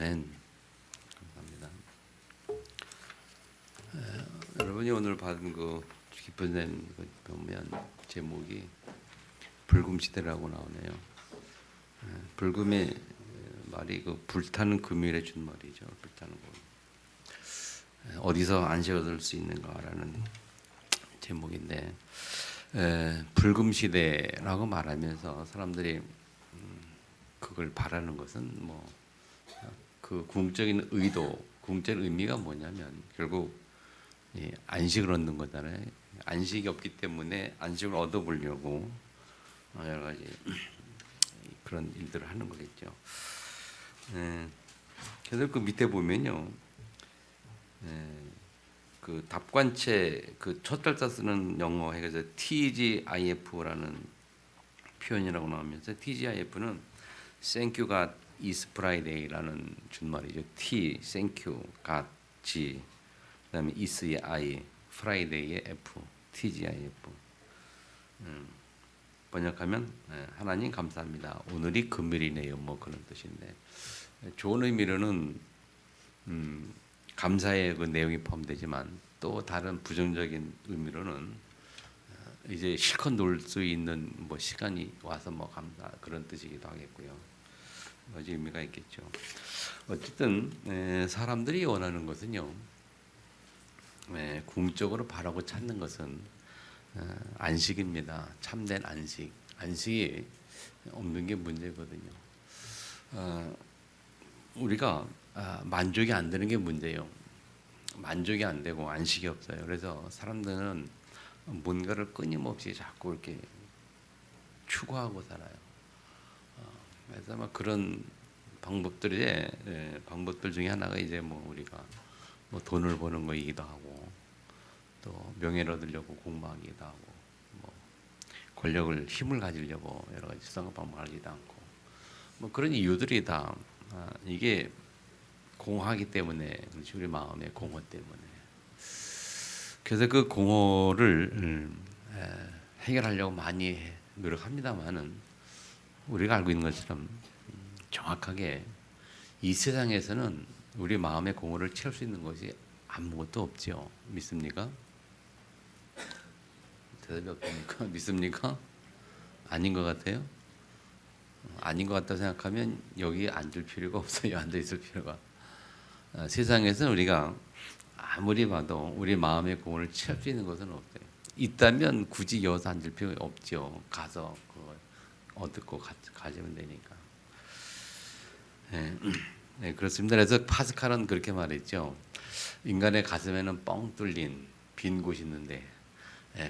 아멘. 감사합니다. 여러분이 오늘 받은 그 기쁜 샘 보면 제목이 불금 시대라고 나오네요. 불금의 말이 그 불타는 금요일에 준 말이죠. 불타는 금. 어디서 안식 얻을 수 있는가라는 제목인데 불금 시대라고 말하면서 사람들이 그걸 바라는 것은 뭐 그 궁극적인 의도, 궁극적인 의미가 뭐냐면 결국 안식을 얻는 거잖아요. 안식이 없기 때문에 안식을 얻어보려고 여러 가지 그런 일들을 하는 거겠죠. 그래서 그 밑에 보면요, 그 답관체 그 첫 글자 쓰는 영어 해서 TGIF라는 표현이라고 나오면서 TGIF는 Thank you God is Friday라는 준말이죠. T, Thank you God, G, 그다음에 is의 I, Friday의 F, TGIF. 번역하면 하나님 감사합니다. 오늘이 금요일이네요. 뭐 그런 뜻인데 좋은 의미로는 감사의 그 내용이 포함되지만 또 다른 부정적인 의미로는 이제 실컷 놀 수 있는 뭐 시간이 와서 뭐 감사 그런 뜻이기도 하겠고요. 여러 의미가 있겠죠. 어쨌든 사람들이 원하는 것은요, 궁극적으로 바라고 찾는 것은 안식입니다. 참된 안식. 안식이 없는 게 문제거든요. 우리가 만족이 안 되는 게 문제예요. 만족이 안 되고 안식이 없어요. 그래서 사람들은 뭔가를 끊임없이 자꾸 이렇게 추구하고 살아요. 그래서 막 그런 방법들 중에 하나가 이제 뭐 우리가 뭐 돈을 버는 거이기도 하고 또 명예를 얻으려고 공부하기도 하고 뭐 권력을 힘을 가지려고 여러 가지 수단과 방법을 하기도 않고 뭐 그런 이유들이 다 이게 공허하기 때문에 그렇지 우리 마음의 공허 때문에 그래서 그 공허를 해결하려고 많이 노력합니다만은 우리가 알고 있는 것처럼 정확하게 이 세상에서는 우리 마음의 공허를 채울 수 있는 것이 아무것도 없죠. 믿습니까? 대답이 없습니까? 믿습니까? 아닌 것 같아요? 아닌 것 같다고 생각하면 여기 앉을 필요가 없어요. 앉아 있을 필요가. 세상에서는 우리가 아무리 봐도 우리 마음의 공허를 채울 수 있는 것은 없어요. 있다면 굳이 여기서 앉을 필요가 없죠. 가서 그걸 얻고 가지면 되니까. 네, 그렇습니다. 그래서 파스칼은 그렇게 말했죠. 인간의 가슴에는 뻥 뚫린 빈 곳이 있는데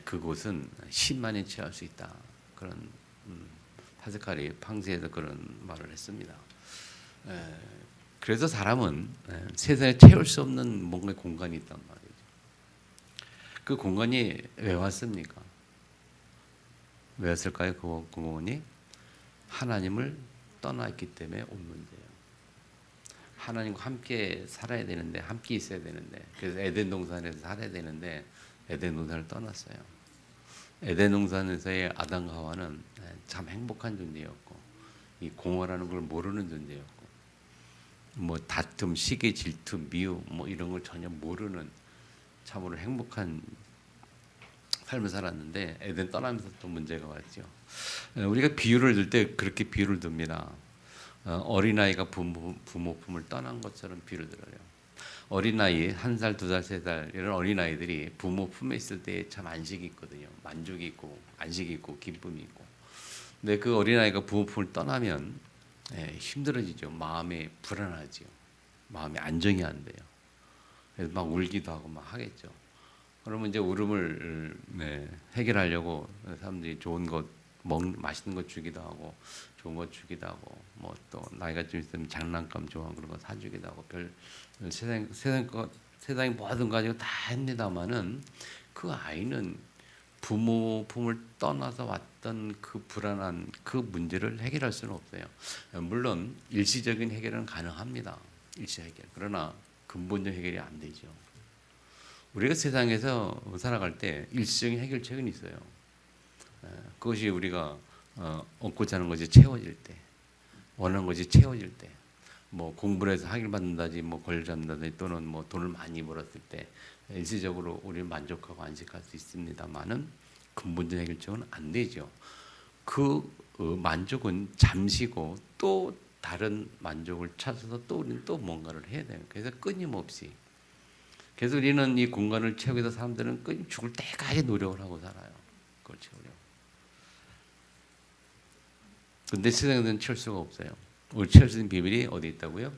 그곳은 10만이 채울 수 있다. 그런 파스칼이 팡스에서 그런 말을 했습니다. 그래서 사람은 세상에 채울 수 없는 뭔가 공간이 있단 말이죠. 그 공간이 왜 왔습니까? 왜 왔을까요? 그 공간이 하나님을 떠났기 때문에 온 문제예요. 하나님과 함께 살아야 되는데 함께 있어야 되는데 그래서 에덴 동산에서 살아야 되는데 에덴 동산을 떠났어요. 에덴 동산에서의 아담과 하와는 참 행복한 존재였고 이 공허라는 걸 모르는 존재였고 뭐 다툼, 시기, 질투, 미움 뭐 이런 걸 전혀 모르는 참으로 행복한 삶을 살았는데 에덴 떠나면서 또 문제가 왔죠. 우리가 비유를 들 때 그렇게 비유를 듭니다. 어린아이가 부모 품을 떠난 것처럼 비유를 들어요. 어린아이 1살, 2살, 3살 이런 어린아이들이 부모 품에 있을 때 참 안식이 있거든요. 만족이 있고 안식이 있고 기쁨이 있고. 근데 그 어린아이가 부모 품을 떠나면 힘들어지죠. 마음이 불안하죠. 마음이 안정이 안 돼요. 그래서 막 울기도 하고 막 하겠죠. 그러면 이제 울음을 해결하려고 사람들이 좋은 것 맛있는 것 주기도 하고 좋은 것 주기도 하고 뭐 또 나이가 좀 있으면 장난감 좋아하는 그런 거 사주기도 하고 별 세상의 모든 거 가지고 다 합니다마는 그 아이는 부모 품을 떠나서 왔던 그 불안한 그 문제를 해결할 수는 없어요. 물론 일시적인 해결은 가능합니다. 일시 해결. 그러나 근본적 해결이 안 되죠. 우리가 세상에서 살아갈 때 일시적인 해결책은 있어요. 그것이 우리가 얻고자 하는 것이 채워질 때, 원하는 것이 채워질 때, 뭐 공부를 해서 학위를 받는다지 뭐 권리를 잡는다지 또는 뭐 돈을 많이 벌었을 때 일시적으로 우리는 만족하고 안식할 수 있습니다만은 근본적인 해결책은 안 되죠. 그 만족은 잠시고 또 다른 만족을 찾아서 또 우리는 또 뭔가를 해야 돼요. 그래서 끊임없이. 그래서 우리는 이 공간을 채우기 위해서 사람들은 끊임 죽을 때까지 노력을 하고 살아요. 그걸 채우려고. 근데 세상에는 채울 수가 없어요. 우리 채울 수 있는 비밀이 어디 있다고요?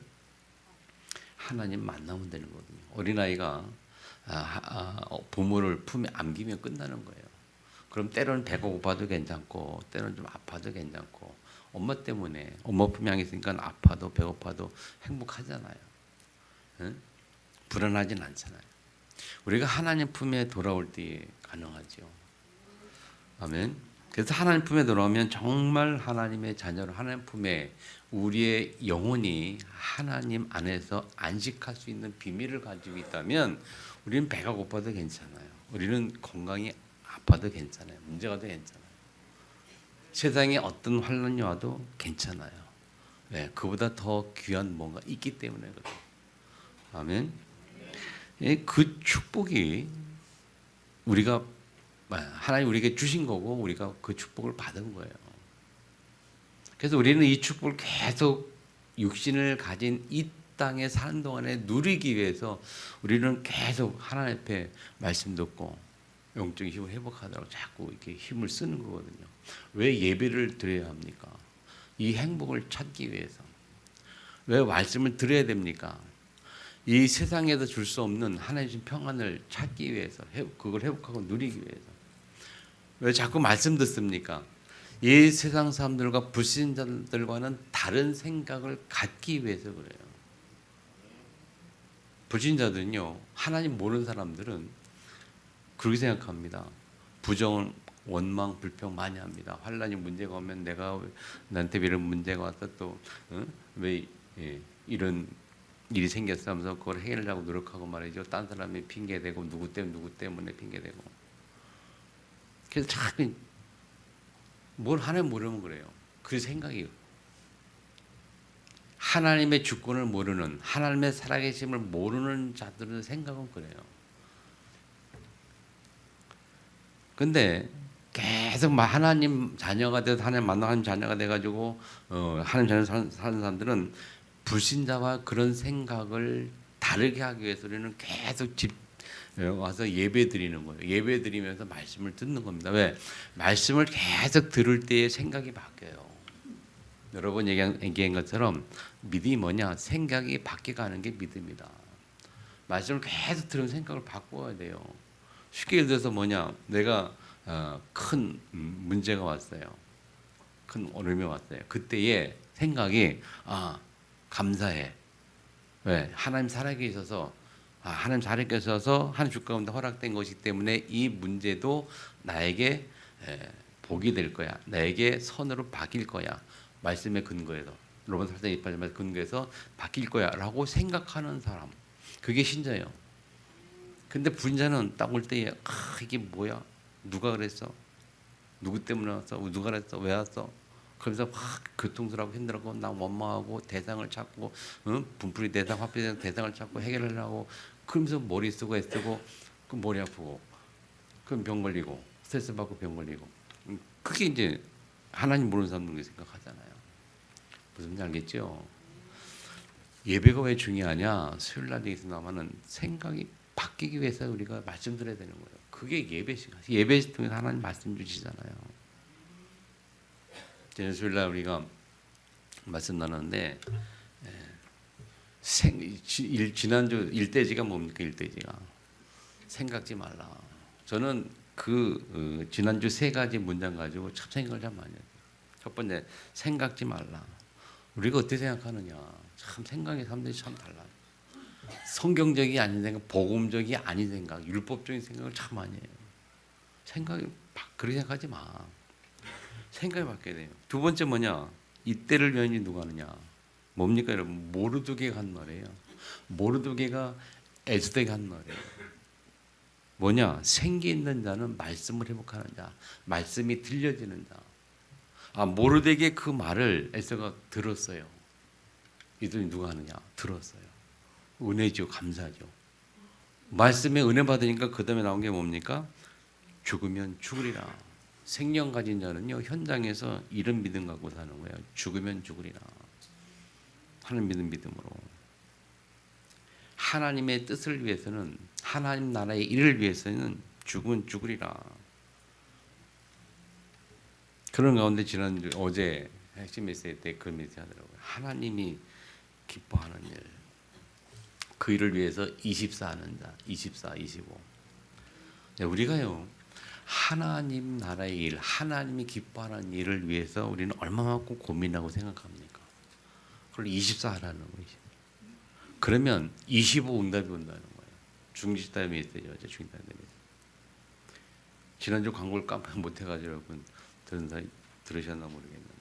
하나님 만나면 되는 거거든요. 어린아이가 부모를 품에 안기면 끝나는 거예요. 그럼 때로는 배가 고파도 괜찮고 때로는 좀 아파도 괜찮고 엄마 때문에 엄마 품에 안겨 있으니까 아파도 배고파도 행복하잖아요. 응? 불안하진 않잖아요. 우리가 하나님 품에 돌아올 때 가능하죠. 아멘. 그래서 하나님 품에 돌아오면 정말 하나님의 자녀로 하나님 품에 우리의 영혼이 하나님 안에서 안식할 수 있는 비밀을 가지고 있다면 우리는 배가 고파도 괜찮아요. 우리는 건강이 아파도 괜찮아요. 문제가 도 괜찮아요. 세상에 어떤 환란이 와도 괜찮아요. 네, 그보다 더 귀한 뭔가 있기 때문에 그래요. 아멘. 그 축복이 우리가 하나님 우리에게 주신 거고 우리가 그 축복을 받은 거예요. 그래서 우리는 이 축복을 계속 육신을 가진 이 땅에 사는 동안에 누리기 위해서 우리는 계속 하나님 앞에 말씀 듣고 영적인 힘을 회복하도록 자꾸 이렇게 힘을 쓰는 거거든요. 왜 예배를 드려야 합니까? 이 행복을 찾기 위해서. 왜 말씀을 드려야 됩니까? 이 세상에서 줄 수 없는 하나님 주신 평안을 찾기 위해서, 그걸 회복하고 누리기 위해서. 왜 자꾸 말씀 듣습니까? 이 세상 사람들과 불신자들과는 다른 생각을 갖기 위해서 그래요. 불신자들은요, 하나님 모르는 사람들은 그렇게 생각합니다. 부정, 원망, 불평 많이 합니다. 환란이 문제가 오면 내가 나한테 이런 문제가 왔다 또 왜 이런 일이 생겼어 하면서 그걸 해결하려고 노력하고 말이죠. 딴 사람이 핑계대고 누구 때문에 핑계대고. 그래서 자꾸 뭘 하나님 모르면 그래요. 그 생각이에요. 하나님의 주권을 모르는 하나님의 살아계심을 모르는 자들의 생각은 그래요. 근데 계속 하나님 자녀가 돼서 하나님 만나는 자녀가 돼가지고 하나님 자녀 사는 사람들은 불신자와 그런 생각을 다르게 하기 위해서 우리는 계속 와서 예배 드리는 거예요. 예배 드리면서 말씀을 듣는 겁니다. 왜? 말씀을 계속 들을 때의 생각이 바뀌어요. 여러분 얘기한 것처럼 믿음이 뭐냐? 생각이 바뀌어가는 게 믿음이다. 말씀을 계속 들으면 생각을 바꿔야 돼요. 쉽게 예를 들어서 뭐냐? 내가 큰 문제가 왔어요. 큰 어려움이 왔어요. 그때의 생각이 감사해. 왜? 하나님 살아계셔서 하나님 살아계셔서 하나님 주 가운데 허락된 것이기 때문에 이 문제도 나에게 복이 될 거야. 나에게 선으로 바뀔 거야. 말씀의 근거에서 로마서 8장 28절 근거에서 바뀔 거야라고 생각하는 사람. 그게 신자예요. 근데 불신자는 딱 올 때에 이게 뭐야? 누가 그랬어? 누구 때문에 왔어? 누가 그랬어? 왜 왔어? 그러면서 확 교통스럽고 힘들고 나 원망하고 대상을 찾고 분풀이 대상, 화풀이 대상을 찾고 해결하려고 그러면서 머리 쓰고 애쓰고 그 머리 아프고 그럼 병 걸리고 스트레스 받고 병 걸리고 그게 이제 하나님 모르는 사람들이 생각하잖아요. 무슨 말인지 알겠죠? 예배가 왜 중요하냐? 수요일 날 얘기했습니다마는 생각이 바뀌기 위해서 우리가 말씀 드려야 되는 거예요. 그게 예배 시간. 예배 통해서 하나님 말씀 주시잖아요. 지난 수요일 날 우리가 말씀 나눴는데 지난주 일대지가 뭡니까? 일대지가 생각지 말라. 저는 지난주 세 가지 문장 가지고 참 생각을 참 많이 해요. 첫 번째, 생각지 말라. 우리가 어떻게 생각하느냐. 참 생각이 사람들이 참 달라요. 성경적이 아닌 생각, 복음적이 아닌 생각, 율법적인 생각을 참 많이 해요. 그렇게 생각하지 마. 생각이 바뀌어야 돼요. 두 번째 뭐냐? 이때를 위하여 누가 하느냐? 뭡니까 여러분? 모르드게가 한 말이에요. 모르드게가 에스더에게 한 말이에요. 뭐냐? 생기 있는 자는 말씀을 회복하는 자, 말씀이 들려지는 자. 모르드게 그 말을 에스더가 들었어요. 이들이 누가 하느냐? 들었어요. 은혜죠, 감사죠. 말씀에 은혜 받으니까 그 다음에 나온 게 뭡니까? 죽으면 죽으리라. 생명 가진 자는요 현장에서 이런 믿음 갖고 사는 거예요. 죽으면 죽으리라. 하는 믿음으로 하나님의 뜻을 위해서는, 하나님 나라의 일을 위해서는 죽으면 죽으리라. 그런 가운데 어제 핵심 메시지 때 그 메시지 하더라고요. 하나님이 기뻐하는 일, 그 일을 위해서 24 하는 자, 24, 25. 우리가요 하나님 나라의 일, 하나님이 기뻐하는 일을 위해서 우리는 얼마만큼 고민하고 생각합니까? 그걸 24 하라는 거죠. 그러면 25 응답이 온다는 거예요. 중지타임 메시지죠. 중지타임 메시지. 지난주 광고를 깜빡 못해가지고 여러분 들으셨나 모르겠는데.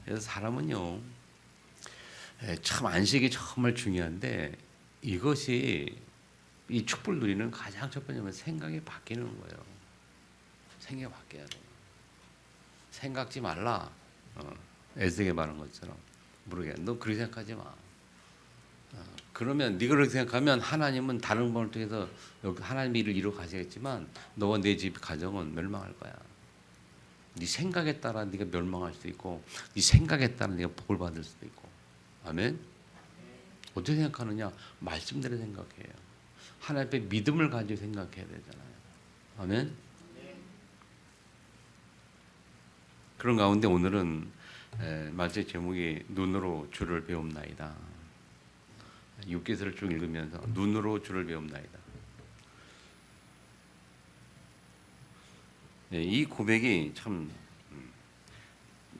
그래서 사람은요 참 안식이 정말 중요한데 이것이 이 축복을 누리는 가장 첫 번째는 생각이 바뀌는 거예요. 생각이 바뀌어야 돼요. 생각지 말라. 에스겔 말한 것처럼 너 그렇게 생각하지 마. 그러면 네가 그렇게 생각하면 하나님은 다른 분을 통해서 하나님의 일을 이루어 가시겠지만 너와 내 집 가정은 멸망할 거야. 네 생각에 따라 네가 멸망할 수도 있고 네 생각에 따라 네가 복을 받을 수도 있고. 아멘. 어떻게 생각하느냐? 말씀대로 생각해요. 하나님 앞에 믿음을 가지고 생각해야 되잖아요. 아멘. 그런 가운데 오늘은 말씀 제목이 눈으로 주를 배움나이다. 6개서를 쭉 읽으면서 눈으로 주를 배움나이다. 이 고백이 참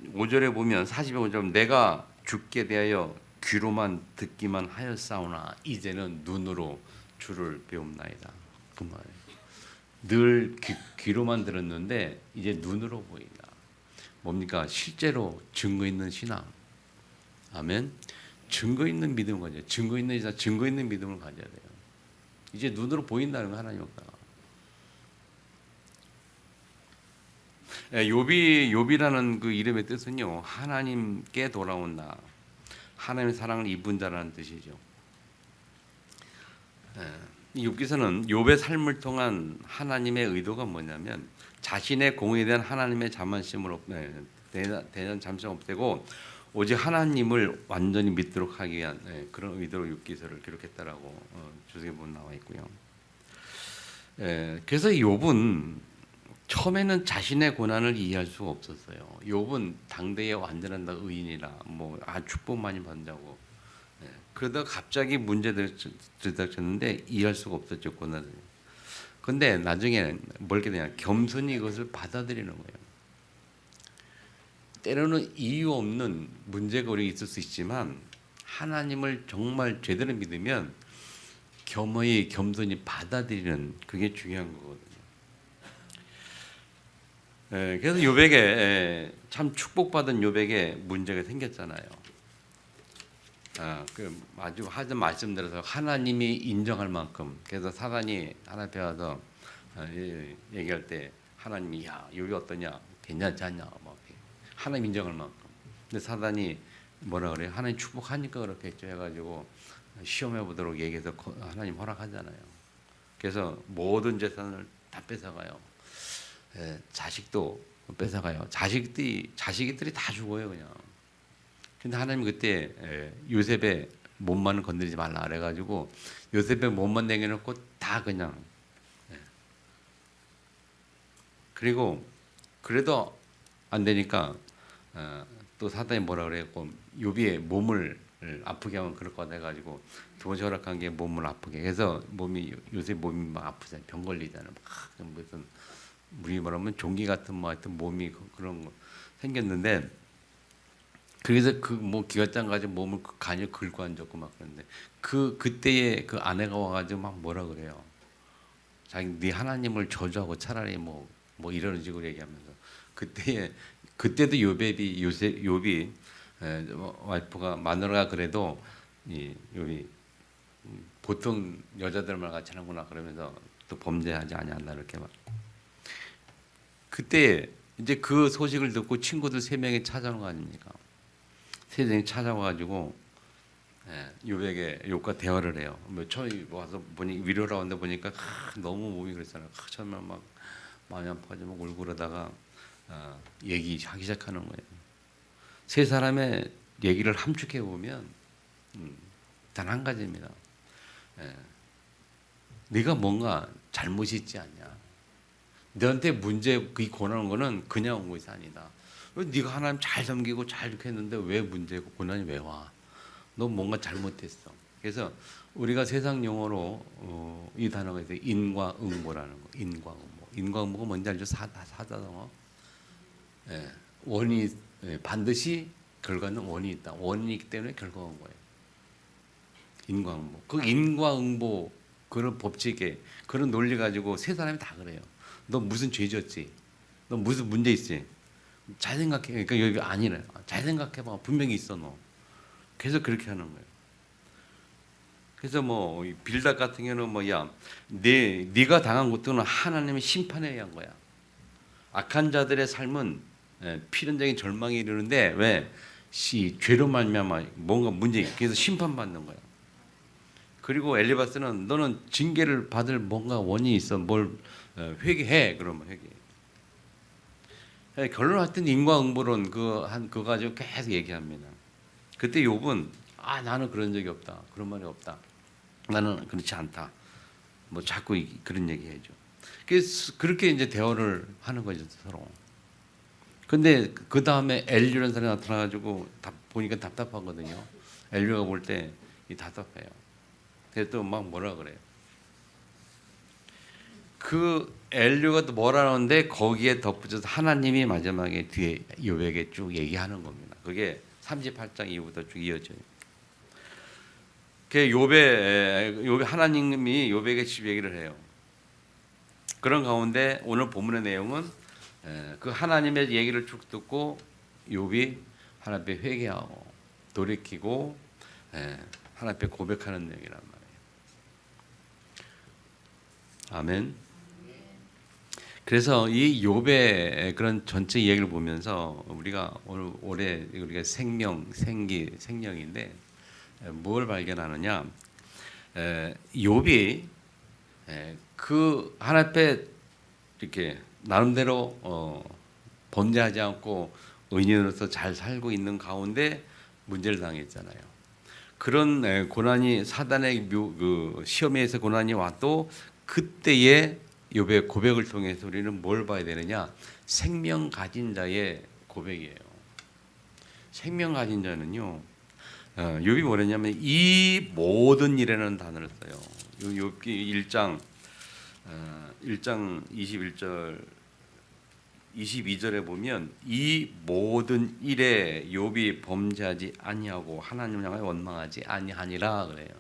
5절에 보면 40절 내가 주께 대하여 귀로만 듣기만 하였사오나 이제는 눈으로 주를 배움나이다. 그 말이에요. 늘 귀로만 들었는데 이제 눈으로 보인다. 뭡니까? 실제로 증거 있는 신앙. 아멘. 증거 있는 믿음을 가져야 돼요. 증거 있는 믿음을 가져야 돼요. 이제 눈으로 보인다는 거 하나님 없다가. 욥이라는 그 이름의 뜻은요 하나님께 돌아온다. 하나님의 사랑을 입은 자라는 뜻이죠. 이 욥기서는 욥의 삶을 통한 하나님의 의도가 뭐냐면 자신의 공에 대한 하나님의 자만심을 대한 잠시 없애고 오직 하나님을 완전히 믿도록 하기 위한 그런 의도로 욥기서를 기록했다라고 주석에 보면 나와 있고요. 그래서 욥은 처음에는 자신의 고난을 이해할 수가 없었어요. 욥은 당대의 완전한 의인이라 축복 많이 받는다고. 그러다 갑자기 문제들 들닥쳤는데 이해할 수가 없었죠, 고난을. 근데 나중에 뭘 게 되냐? 겸손히 이것을 받아들이는 거예요. 때로는 이유 없는 문제가 우리에게 있을 수 있지만 하나님을 정말 제대로 믿으면 겸손히 받아들이는 그게 중요한 거거든요. 그래서 욥에게 참 축복받은 욥에게 문제가 생겼잖아요. 아주 하던 말씀대로 하나님이 인정할 만큼. 그래서 사단이 하나님 앞에 와서 얘기할 때 하나님이 욥이 어떠냐, 괜찮지 않냐, 하나님 인정할 만큼. 근데 사단이 뭐라 그래요? 하나님 축복하니까 그렇겠죠 해가지고 시험해 보도록 얘기해서 하나님 허락하잖아요. 그래서 모든 재산을 다 뺏어가요. 자식도 뺏어가요. 자식들이 다 죽어요 그냥. 근데 하나님 그때 요셉의 몸만은 건드리지 말라 그래가지고 요셉의 몸만 내겨놓고 다 그냥. 그리고 그래도 안 되니까 또 사단이 뭐라 그래갖고 욥의 몸을 아프게 하면 그럴 거다 해가지고 두 번째 허락한 게 몸을 아프게. 그래서 요새 몸이 막 아프잖아요. 병 걸리잖아요. 막 무슨 우리 말하면 종기 같은 하여튼 몸이 그런 거 생겼는데. 그래서 기관장 가지고 몸을 간을 긁고 앉았고 막 그런데 그때에 그 아내가 와가지고 막 뭐라 그래요. 네 하나님을 저주하고 차라리 이런 식으로 얘기하면서 그때도 욥이 와이프가 마누라가 그래도 이 욥이 보통 여자들만 같이 하는구나 그러면서 또 범죄하지 아니한다 이렇게 막. 그때 이제 그 소식을 듣고 친구들 세 명이 찾아온 거 아닙니까? 세 명이 찾아와가지고 욥에게 욥과 대화를 해요. 뭐 처음에 와서 보니 위로를 하는데 보니까 너무 몸이 그랬잖아요. 처음에 막 마음이 아파가지고 막 울고 그러다가 얘기하기 시작하는 거예요. 세 사람의 얘기를 함축해 보면 단 한 가지입니다. 네가 뭔가 잘못이 있지 않냐? 너한테 문제 이 고난한 거는 그냥 온 것이 아니다. 네가 하나님 잘 섬기고 잘 이렇게 했는데 왜 문제고 고난이 왜 와? 너 뭔가 잘못했어. 그래서 우리가 세상 용어로 이 단어가 있어요. 인과응보라는 거. 인과응보. 인과응보가 뭔지 알죠? 사자성어. 원이 반드시 결과는 원이 있다. 원이 있기 때문에 결과가 온 거예요. 인과응보. 그 인과응보 그런 법칙에 그런 논리 가지고 세 사람이 다 그래요. 너 무슨 죄 졌지? 너 무슨 문제 있지? 잘 생각해. 그러니까 여기 아니래. 잘 생각해봐. 분명히 있어 너. 계속 그렇게 하는 거예요. 그래서 뭐 빌닷 같은 경우는 뭐야, 네가 당한 것들은 하나님의 심판에 의한 거야. 악한 자들의 삶은 필연적인 절망에 이르는데 왜? 죄로 말미암아 뭔가 문제, 그래서 심판받는 거야. 그리고 엘리바스는 너는 징계를 받을 뭔가 원인이 있어. 뭘 회개해. 그러면 회개. 결론 하여튼 인과응보론 그거 가지고 계속 얘기합니다. 그때 욥은 나는 그런 적이 없다. 그런 말이 없다. 나는 그렇지 않다. 뭐 자꾸 그런 얘기 해줘. 그래서 그렇게 이제 대화를 하는 거죠 서로. 근데 그 다음에 엘류라는 사람이 나타나가지고 보니까 답답하거든요. 엘류가 볼 때 답답해요. 그래서 또 막 뭐라 그래요. 그 엘류가 또 뭐라는데 거기에 덧붙여서 하나님이 마지막에 뒤에 욥에게 쭉 얘기하는 겁니다. 그게 38장 이후부터 쭉 이어져요. 그 욥의 하나님이 욥에게 집 얘기를 해요. 그런 가운데 오늘 본문의 내용은 그 하나님의 얘기를 쭉 듣고 욥이 하나님 앞에 회개하고 돌이키고 하나님 앞에 고백하는 내용이란 말이에요. 아멘. 그래서 이 욥의 그런 전체 이야기를 보면서 우리가 오늘 올해 우리가 생명인데 뭘 발견하느냐? 욥이 그 하나님 앞에 이렇게 나름대로 범죄하지 않고 의인으로서 잘 살고 있는 가운데 문제를 당했잖아요. 그런 고난이 사단의 그 시험에 의해서 고난이 와도 그때의 욥의 고백을 통해서 우리는 뭘 봐야 되느냐? 생명 가진 자의 고백이에요. 생명 가진 자는요. 욥이 뭐랬냐면 이 모든 일에는 단어를 써요. 욥기 1장 21절 22절에 보면 이 모든 일에 욥이 범죄하지 아니하고 하나님을 향하여 원망하지 아니하니라 그래요.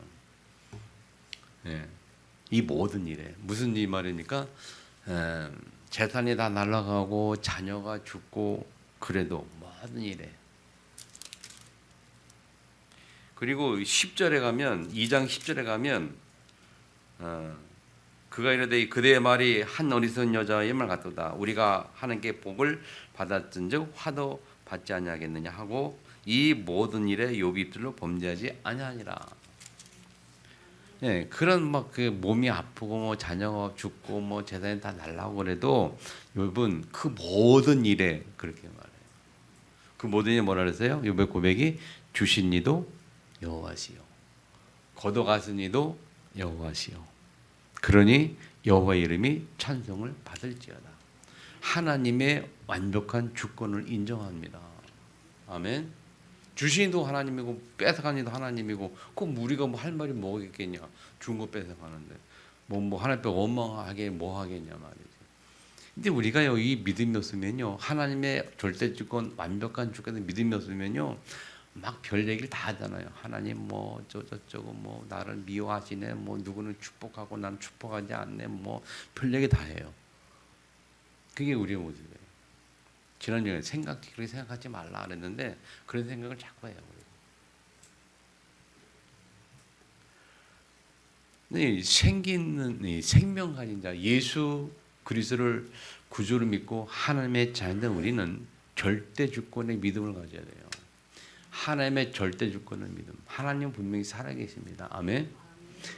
이 모든 일에 무슨 이 말입니까? 재산이 다 날아가고 자녀가 죽고 그래도 모든 일에. 그리고 10절에 가면 2장 10절에 가면 그가 이르되 그대의 말이 한 어리석은 여자의 말 같도다. 우리가 하나님께 복을 받았은즉 화도 받지 아니하겠느냐 하고 이 모든 일에 욥이 입술로 범죄하지 아니하니라. 그런 막 그 몸이 아프고 뭐 자녀가 죽고 뭐 재산이 다 날라오고 그래도 욥은 그 모든 일에 그렇게 말해요. 그 모든 일에 뭐라 그랬어요? 욥의 고백이 주신 이도 여호와시요 걷어가신 이도 여호와시요 그러니 여호와의 이름이 찬송을 받을지어다. 하나님의 완벽한 주권을 인정합니다. 아멘. 주신이도 하나님이고 뺏어간 이도 하나님이고 그럼 우리가 뭐 할 말이 뭐겠냐? 준 거 뺏어가는데 뭐 하나님 앞에 원망하게 뭐 하겠냐 말이지. 근데 우리가 여기 믿음이 없으면요, 하나님의 절대 주권, 완벽한 주권의 믿음이 없으면요, 막 별 얘기를 다 하잖아요. 하나님 뭐 저쩌고 뭐 나를 미워하시네, 뭐 누구는 축복하고 난 축복하지 않네, 뭐 별 얘기 다 해요. 그게 우리의 모습이에요. 지난주에 그렇게 생각하지 말라 그랬는데 그런 생각을 자꾸 해요. 이 생명 가진 자 예수 그리스도를 구주를 믿고 하나님의 자녀된 우리는 절대 주권의 믿음을 가져야 돼요. 하나님의 절대 주권의 믿음. 하나님 분명히 살아계십니다. 아멘.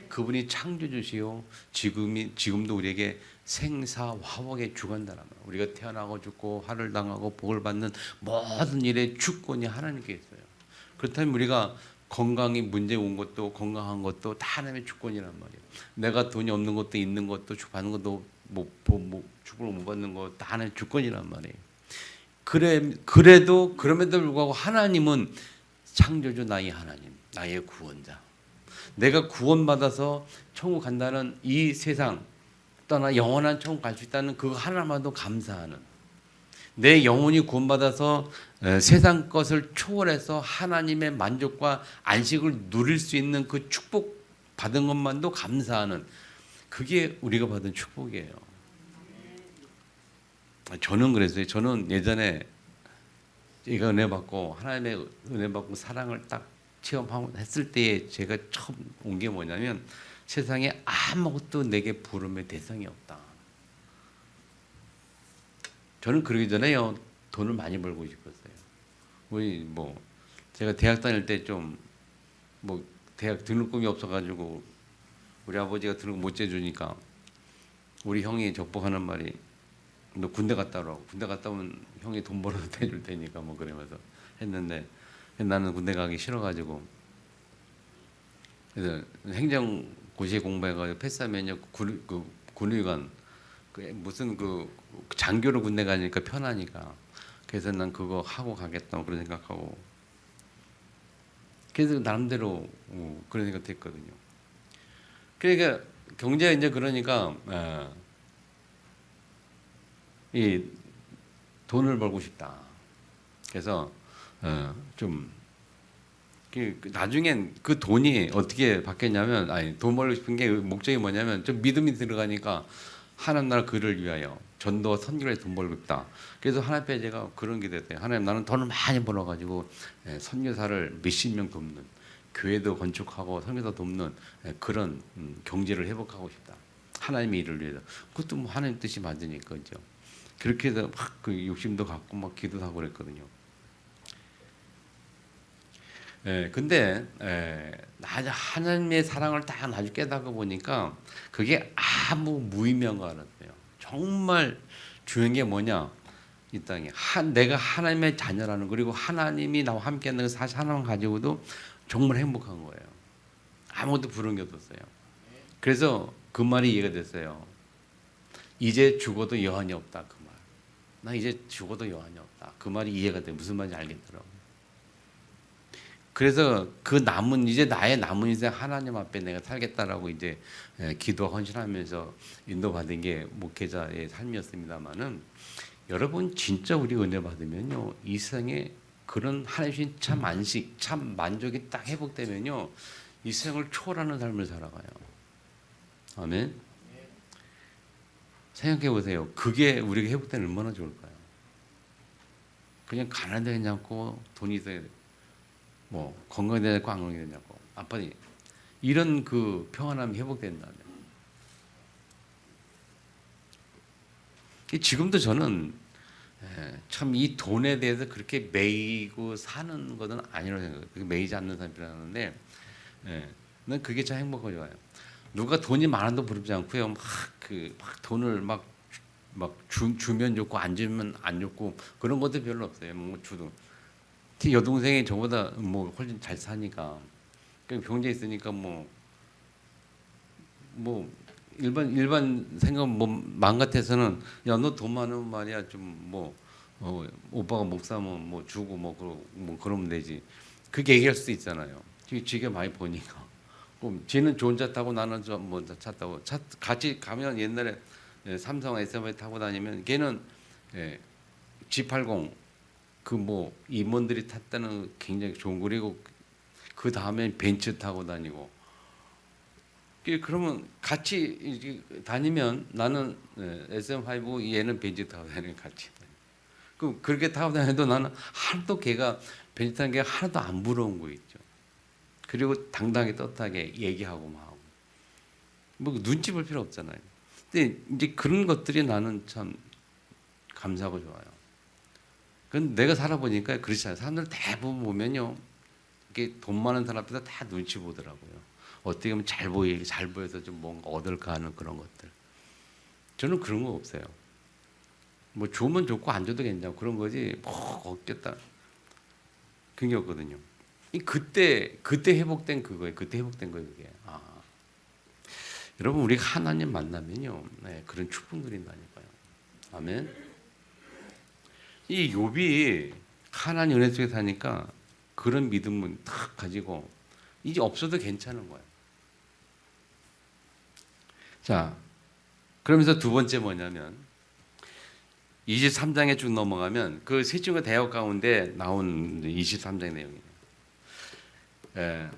그분이 창조주시요 지금도 우리에게 생사화복의 주관자라면 우리가 태어나고 죽고 하를 당하고 복을 받는 모든 일의 주권이 하나님께 있어요. 그렇다면 우리가 건강이 문제 온 것도 건강한 것도 다 하나님의 주권이란 말이에요. 내가 돈이 없는 것도 있는 것도 받는 것도 축복을 못 받는 것도 다 하나님의 주권이란 말이에요. 그래도 그럼에도 불구하고 하나님은 창조주 나의 하나님, 나의 구원자. 내가 구원받아서 천국 간다는 이 세상 떠나 영원한 천국 갈 수 있다는 그거 하나만도 감사하는, 내 영혼이 구원받아서 세상 것을 초월해서 하나님의 만족과 안식을 누릴 수 있는 그 축복 받은 것만도 감사하는, 그게 우리가 받은 축복이에요. 저는 그랬어요. 저는 예전에 제가 은혜 받고 하나님의 은혜 받고 사랑을 딱 체험했을 때에 제가 처음 온 게 뭐냐면, 세상에 아무것도 내게 부름의 대상이 없다. 저는 그러기 전에요, 돈을 많이 벌고 싶었어요. 우리 제가 대학 다닐 때 좀 대학 등록금이 없어가지고 우리 아버지가 등록 못 재주니까 우리 형이 적복하는 말이, 너 군대 갔다 오라고. 군대 갔다 오면 형이 돈 벌어서 대줄 테니까 그러면서 했는데, 나는 군대 가기 싫어가지고 그래서 행정고시에 공부해가지고 패스 면역 군의관 무슨 장교로 군대 가니까 편하니까, 그래서 난 그거 하고 가겠다 그런 생각하고, 그래서 나름대로 그런 생각도 했거든요. 그러니까 경제가 이제 그러니까 이 돈을 벌고 싶다. 그래서 좀 나중엔 그 돈이 어떻게 바뀌었냐면, 돈 벌고 싶은 게 목적이 뭐냐면 좀 믿음이 들어가니까 하나님 나라 그를 위하여 전도와 선교에 돈 벌고 싶다. 그래서 하나님 앞에 제가 그런 게 됐어요. 하나님, 나는 돈을 많이 벌어가지고 선교사를 몇십 명 돕는, 교회도 건축하고 선교사 돕는 그런 경제를 회복하고 싶다. 하나님의 일을 위해서. 그것도 하나님 뜻이 맞으니까, 그죠? 그렇게 해서 막 그 욕심도 갖고 막 기도도 하고 그랬거든요. 근데 하나님의 사랑을 딱 아주 깨닫고 보니까 그게 아무 무의미한 거 알았어요. 정말 중요한 게 뭐냐, 이 땅에 내가 하나님의 자녀라는, 그리고 하나님이 나와 함께하는 그 사실 하나만 가지고도 정말 행복한 거예요. 아무것도 부러운 게 없었어요. 그래서 그 말이 이해가 됐어요. 이제 죽어도 여한이 없다, 그 말. 나 이제 죽어도 여한이 없다. 그 말이 이해가 돼. 무슨 말인지 알겠더라고. 그래서 이제 나의 남은 인생 하나님 앞에 내가 살겠다라고 이제 기도와 헌신하면서 인도받은 게 목회자의 삶이었습니다만은, 여러분 진짜 우리 은혜 받으면요, 이 세상에 그런 하나님 주신 참 안식, 참 만족이 딱 회복되면요, 이 세상을 초월하는 삶을 살아가요. 아멘. 생각해 보세요. 그게 우리가 회복되면 얼마나 좋을까요? 그냥 가난하게 되지 않고 돈이 있어야 돼. 건강이 되지 않고 안 건강이 되지 않고 아빠니 이런 그 평안함이 회복된다면, 지금도 저는 참 이 돈에 대해서 그렇게 매이고 사는 것은 아니라고 생각해요. 매이지 않는 사람이 필요하는데, 난 그게 참 행복하고 좋아요. 누가 돈이 많아도 부럽지 않고요. 막 돈을 주면 좋고 안 주면 안 좋고 그런 것도 별로 없어요. 주도. 특히 여동생이 저보다 훨씬 잘 사니까, 경제 있으니까 일반 생각 마음 같아서는, 야, 너 돈 많으면 말이야 좀 오빠가 목사면 주고 그러면 되지. 그렇게 얘기할 수도 있잖아요. 지가 많이 보니까. 그럼 쟤는 좋은 차 타고 나는 차 타고, 같이 가면 옛날에 삼성 SUV 타고 다니면 걔는 G80 임원들이 탔다는 굉장히 좋은, 그리고 그 다음에 벤츠 타고 다니고. 그러면 같이 다니면 나는 SM5, 얘는 벤츠 타고 다니는, 같이. 그렇게 타고 다녀도 나는 하나도 걔가 벤츠 타는 게 하나도 안 부러운 거 있죠. 그리고 당당하게 떳하게 얘기하고 막 하고. 눈치 볼 필요 없잖아요. 근데 이제 그런 것들이 나는 참 감사하고 좋아요. 그건 내가 살아보니까 그렇지 않아요. 사람들 대부분 보면요, 이게 돈 많은 사람들 다 눈치 보더라고요. 어떻게 보면 잘 보여서 좀 뭔가 얻을까 하는 그런 것들. 저는 그런 거 없어요. 뭐 주면 좋고 안 줘도 괜찮고 그런 거지. 뭐 얻겠다. 그게 없거든요. 그때 회복된 그거예요. 그때 회복된 거예요, 그게. 여러분, 우리가 하나님 만나면요, 네, 그런 축복 누린다니까요. 아멘. 이 욥이 하나님 은혜 속에 사니까 그런 믿음을 딱 가지고 이제 없어도 괜찮은 거예요. 자, 그러면서 두 번째 뭐냐면 23장에 쭉 넘어가면 그 세 친구 대역 가운데 나온 23장 내용이에요. 예.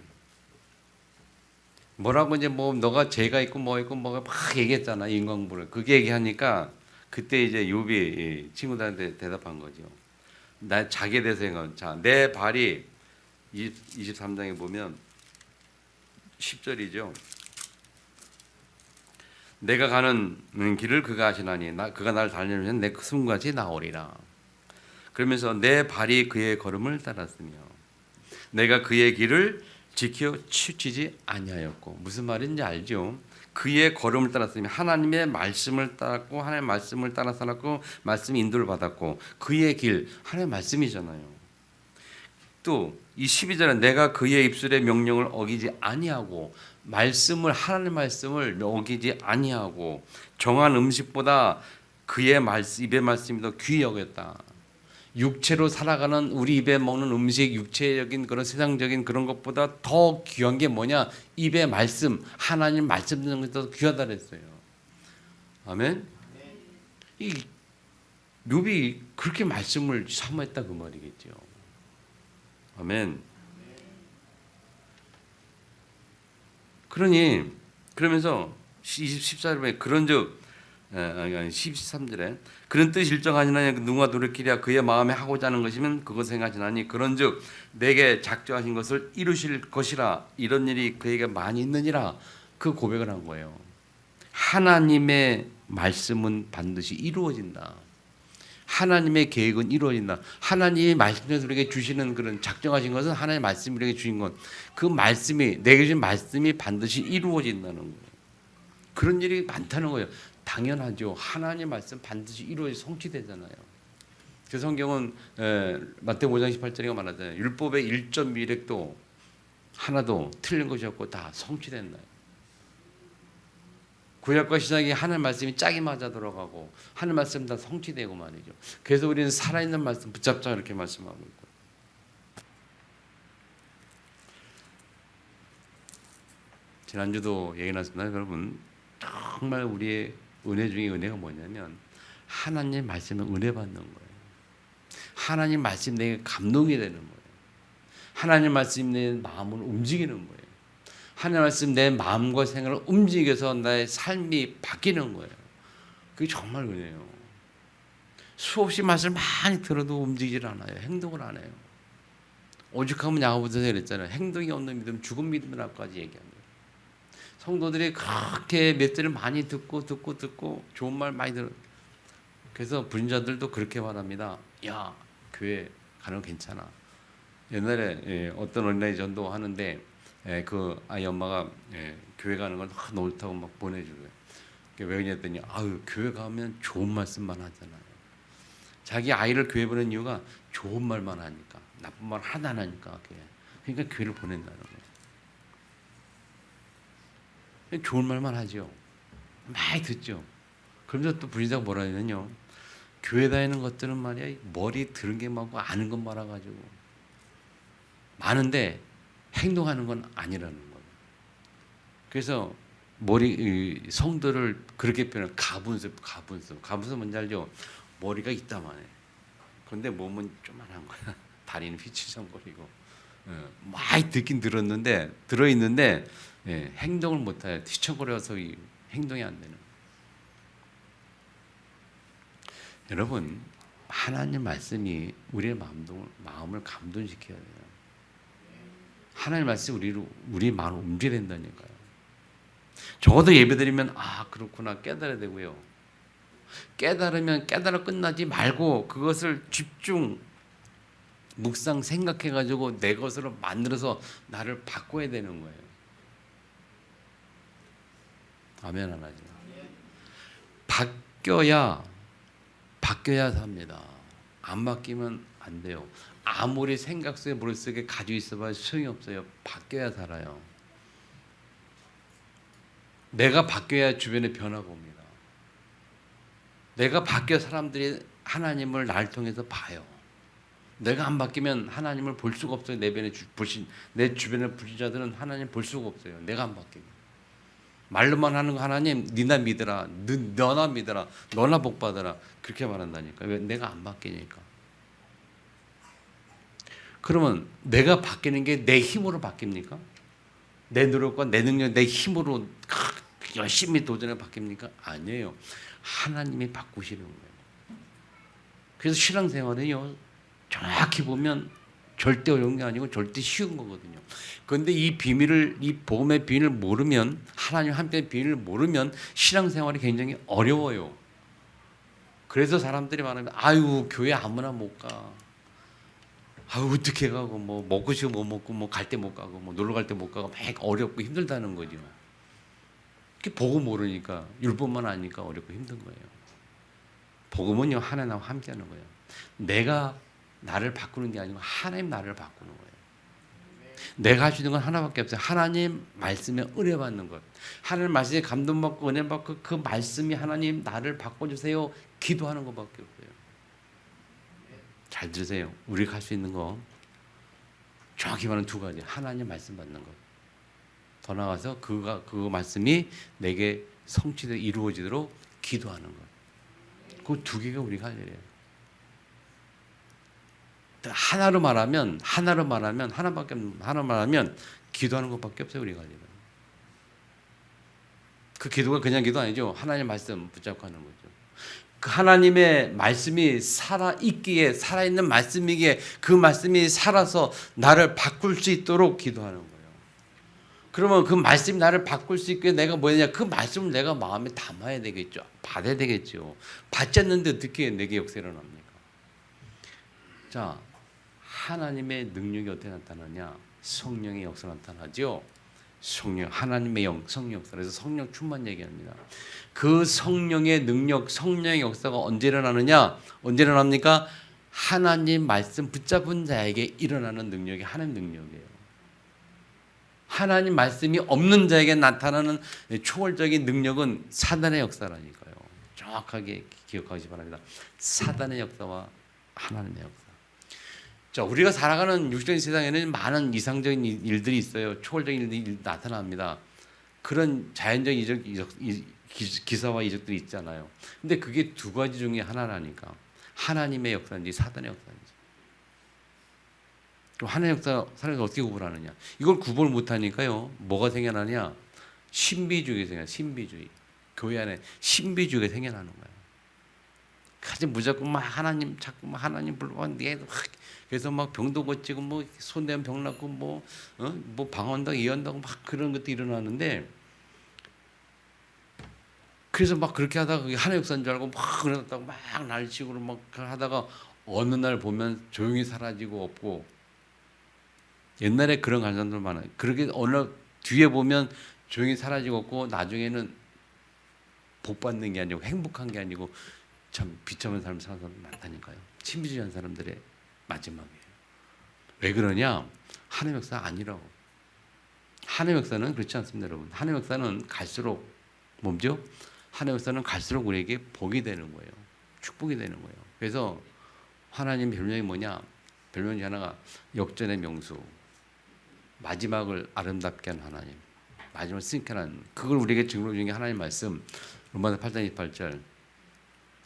뭐라고 이제 뭐 너가 죄가 있고 뭐 있고 뭐가 막 얘기했잖아, 인공부를. 그게 얘기하니까 그때 이제 욥이 친구들한테 대답한 거죠. 나 자기에 대해서 생각. 자, 내 발이 23장에 보면 10절이죠. 내가 가는 길을 그가 아시나니 그가 나를 달리면 내 숨같이 나오리라. 그러면서 내 발이 그의 걸음을 따랐으며 내가 그의 길을 지켜 치우치지 아니하였고. 무슨 말인지 알죠? 그의 걸음을 따랐으며 하나님의 말씀을 따랐고 하나님의 말씀을 따라 살았고 말씀 인도를 받았고 그의 길 하나님의 말씀이잖아요. 또 이 12절은 내가 그의 입술의 명령을 어기지 아니하고 말씀을 하나님의 말씀을 어기지 아니하고 정한 음식보다 그의 입의 말씀이 더 귀히 여겼다. 육체로 살아가는 우리 입에 먹는 음식, 육체적인 그런 세상적인 그런 것보다 더 귀한 게 뭐냐? 입의 말씀, 하나님 말씀 듣는 것이 더 귀하다 그랬어요. 아멘. 이 욥이 그렇게 말씀을 사모했다 그 말이겠죠. 아멘. 그러면서 14절에 그런즉 13절에 그런 뜻 일정하시나니 누가 돌이키랴 그의 마음에 하고자 하는 것이면 그것 행하시나니 그런즉 내게 작정하신 것을 이루실 것이라 이런 일이 그에게 많이 있느니라 그 고백을 한 거예요. 하나님의 말씀은 반드시 이루어진다. 하나님의 계획은 이루어진다. 하나님이 말씀에서 우리에게 주시는 그런 작정하신 것은 하나님의 말씀이 우리에게 주신 것, 그 말씀이 내게 주신 말씀이 반드시 이루어진다는 거예요. 그런 일이 많다는 거예요. 당연하죠. 하나님의 말씀 반드시 이루어져 성취되잖아요. 그 성경은 마태복음 5장 18절에 말하잖아요. 율법의 1.1획도 하나도 틀린 것이 없고 다 성취된다. 구약과 신약이 하나님 말씀이 짝이 맞아 들어가고 하나님 말씀 다 성취되고 말이죠. 그래서 우리는 살아있는 말씀 붙잡자 이렇게 말씀하고 있고. 지난주도 얘기 나왔습니다. 여러분 정말 우리의 은혜 중에 은혜가 뭐냐면 하나님 말씀에 은혜 받는 거예요. 하나님 말씀 내게 감동이 되는 거예요. 하나님 말씀 내 마음을 움직이는 거예요. 하나님 말씀 내 마음과 생각을 움직여서 나의 삶이 바뀌는 거예요. 그게 정말 은혜예요. 수없이 말씀을 많이 들어도 움직이질 않아요. 행동을 안 해요. 오죽하면 야고보서에 그랬잖아요. 행동이 없는 믿음 죽은 믿음이라고까지 얘기합니다. 성도들이 그렇게 메시지를 많이 듣고 좋은 말 많이 들어. 그래서 불신자들도 그렇게 말합니다. 야, 교회 가는 거 괜찮아. 옛날에 어떤 온라인 전도 하는데 그 아이 엄마가 교회 가는 걸 너무 좋다고 막 보내주고요. 왜 그랬더니 교회 가면 좋은 말씀만 하잖아요. 자기 아이를 교회 보낸 이유가 좋은 말만 하니까, 나쁜 말 하나 안 하니까. 그러니까 교회를 보낸다는 거예요. 좋은 말만 하죠. 많이 듣죠. 그러면서 또 불신자가 뭐라 하냐면요, 교회 다니는 것들은 말이야 머리 들은 게 많고 아는 것 많아가지고 많은데 행동하는 건 아니라는 거예요. 그래서 성도를 그렇게 표현한 가분수 뭔지 알죠? 머리가 있다만 해. 그런데 몸은 조만한 거야. 다리는 휘치성거리고 많이 듣긴 들어있는데 행동을 못해. 휘청거려서 행동이 안 되는. 여러분 하나님 말씀이 우리의 마음을 감동시켜야 돼요. 하나님 말씀이 우리 마음을 움직여야 된다니까요. 적어도 예배드리면 그렇구나 깨달아야 되고요. 깨달으면 깨달아 끝나지 말고 그것을 집중 묵상 생각해가지고 내 것으로 만들어서 나를 바꿔야 되는 거예요. 아멘 안 하죠. 바뀌어야 삽니다. 안 바뀌면 안 돼요. 아무리 생각 속에 머릿속에 가지고 있어봐야 소용이 없어요. 바뀌어야 살아요. 내가 바뀌어야 주변에 변화가 옵니다. 내가 바뀌어 사람들이 하나님을 날 통해서 봐요. 내가 안 바뀌면 하나님을 볼 수가 없어요. 내 주변의 불신자들은 하나님 볼 수가 없어요. 내가 안 바뀌면. 말로만 하는 거 하나님 니나 믿어라. 너나 믿어라. 너나 복 받아라. 그렇게 말한다니까. 왜? 내가 안 바뀌니까. 그러면 내가 바뀌는 게 내 힘으로 바뀝니까? 내 노력과 내 능력, 내 힘으로 열심히 도전해 바뀝니까? 아니에요. 하나님이 바꾸시는 거예요. 그래서 신앙생활은요, 정확히 보면 절대 어려운 게 아니고 절대 쉬운 거거든요. 그런데 이 비밀을, 이 복음의 비밀을 모르면, 하나님 함께의 비밀을 모르면 신앙생활이 굉장히 어려워요. 그래서 사람들이 말하면 아유 교회 아무나 못 가. 아유 어떻게 가고 뭐 먹고 싶어 못 먹고 뭐 갈 때 못 가고 뭐 놀러 갈 때 못 가고 막 어렵고 힘들다는 거죠. 그게 복음 모르니까 율법만 아니까 어렵고 힘든 거예요. 복음은요 하나님과 함께하는 거예요. 내가 나를 바꾸는 게 아니고 하나님 나를 바꾸는 거예요. 내가 할 수 있는 건 하나밖에 없어요. 하나님 말씀에 은혜 받는 것. 하나님 말씀에 감동받고 은혜 받고 그 말씀이 하나님 나를 바꿔주세요. 기도하는 것밖에 없어요. 잘 들으세요. 우리가 할 수 있는 거 정확히 말하면 두 가지. 하나님 말씀 받는 것. 더 나아가서 그 말씀이 내게 성취되어 이루어지도록 기도하는 것. 그 두 개가 우리가 할 일이에요. 하나로 말하면 기도하는 것밖에 없어요. 우리가 할 일은. 그 기도가 그냥 기도 아니죠. 하나님 말씀 붙잡고 하는 거죠. 그 하나님의 말씀이 살아있기에, 살아있는 말씀이기에 그 말씀이 살아서 나를 바꿀 수 있도록 기도하는 거예요. 그러면 그 말씀이 나를 바꿀 수 있게 내가 뭐냐? 그 말씀을 내가 마음에 담아야 되겠죠. 받아야 되겠죠. 받지 않는데 어떻게 내게 역사가 일어납니까? 자, 하나님의 능력이 어떻게 나타나냐? 성령의 역사가 나타나죠. 하나님의 성령 역사. 그래서 성령 충만 얘기합니다. 그 성령의 능력, 성령의 역사가 언제 일어나느냐? 언제 일어납니까? 하나님 말씀 붙잡은 자에게 일어나는 능력이 하나님 능력이에요. 하나님 말씀이 없는 자에게 나타나는 초월적인 능력은 사단의 역사라니까요. 정확하게 기억하시기 바랍니다. 사단의 역사와 하나님의 역사. 자, 우리가 살아가는 육적인 세상에는 많은 이상적인 일들이 있어요. 초월적인 일들이 나타납니다. 그런 자연적인 기사와 이적들이 있잖아요. 근데 그게 두 가지 중에 하나라니까. 하나님의 역사인지 사단의 역사인지. 그럼 하나님의 역사, 사람이 어떻게 구분하느냐. 이걸 구분을 못하니까요. 뭐가 생겨나냐. 신비주의가 생겨나요. 신비주의. 교회 안에 신비주의가 생겨나는 거예요. 가지 무조건 막 하나님 자꾸 막 하나님 불러 그래서 막 병도 고치고 뭐 손대면 병 낫고 뭐 방언다고 예언다고 막 그런 것도 일어나는데 그래서 막 그렇게 하다가 하나의 역사인 줄 알고 막 그러다가 막 날치고 막 하다가 어느 날 보면 조용히 사라지고 없고 옛날에 그런 간사들 많아요. 그렇게 어느 뒤에 보면 조용히 사라지고 없고 나중에는 복 받는 게 아니고 행복한 게 아니고 참 비참한 삶을 사는 사람 많다니까요. 신비주의한 사람들의 마지막이에요. 왜 그러냐? 하나님의 역사가 아니라고. 하나님의 역사는 그렇지 않습니다, 여러분. 하나님의 역사는 갈수록 뭐죠? 하나님의 역사는 갈수록 우리에게 복이 되는 거예요. 축복이 되는 거예요. 그래서 하나님 별명이 뭐냐? 별명 중에 하나가 역전의 명수. 마지막을 아름답게 하는 하나님. 마지막을 승리케 하는 그걸 우리에게 증거로 주는 게 하나님 말씀. 로마서 8장 28절.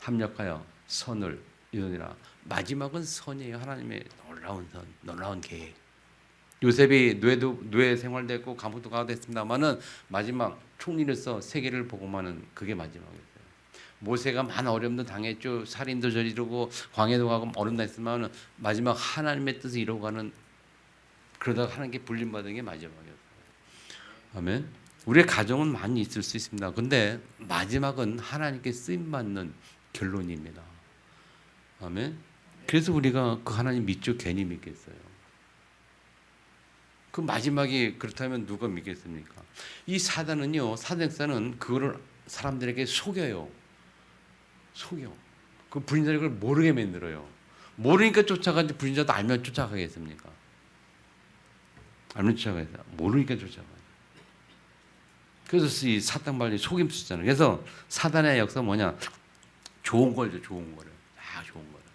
합력하여 선을 이루니라. 마지막은 선이에요. 하나님의 놀라운 선, 놀라운 계획. 요셉이 노예 생활됐고 감옥도 가도 됐습니다만은 마지막 총리로서 세계를 복음하는 그게 마지막이었어요. 모세가 많은 어려움도 당했죠. 살인도 저지르고 광야도 가고 어렵다 했지만은 마지막 하나님의 뜻을 이루어가는 그러다가 하나님께 불림받은 게 마지막이었어요. 아멘. 우리의 가정은 많이 있을 수 있습니다. 근데 마지막은 하나님께 쓰임받는 결론입니다. 아멘. 그래서 우리가 그 하나님 믿죠? 괜히 믿겠어요? 그 마지막이 그렇다면 누가 믿겠습니까? 이 사단은요, 사단은 그거를 사람들에게 속여요. 속여. 그 불신자를 그걸 모르게 만들어요. 모르니까 쫓아가지, 불신자도 알면 쫓아가겠습니까? 알면 쫓아가겠다. 모르니까 쫓아가요. 그래서 이 사탄 발리 속임수잖아요. 그래서 사단의 역사 뭐냐? 좋은 거죠, 좋은 거를. 아, 좋은 거를.